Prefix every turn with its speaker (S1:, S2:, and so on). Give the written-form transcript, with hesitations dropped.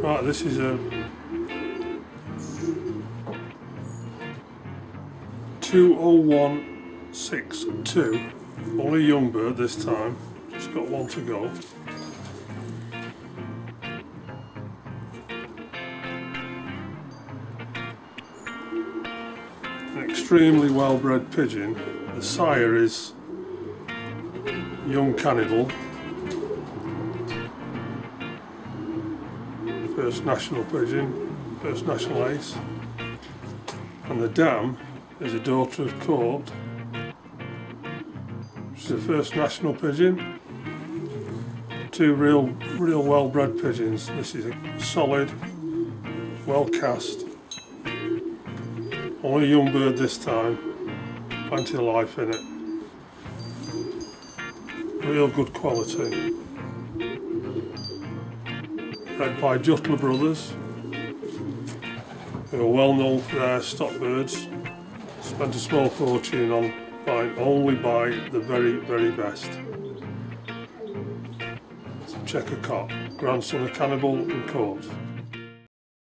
S1: Right, this is a 20162, only young bird this time, just got one to go. An extremely well bred pigeon. The sire is young cannibal, first national pigeon, first national ace, and the dam is a daughter of court, which is the first national pigeon. Two real well bred pigeons. This is a solid, well cast, only a young bird this time, plenty of life in it, real good quality. Bred by Jutler Brothers, who are well known for their stock birds. Spent a small fortune on buying only by the very best. Checker Cock, grandson of Cannibal and Court.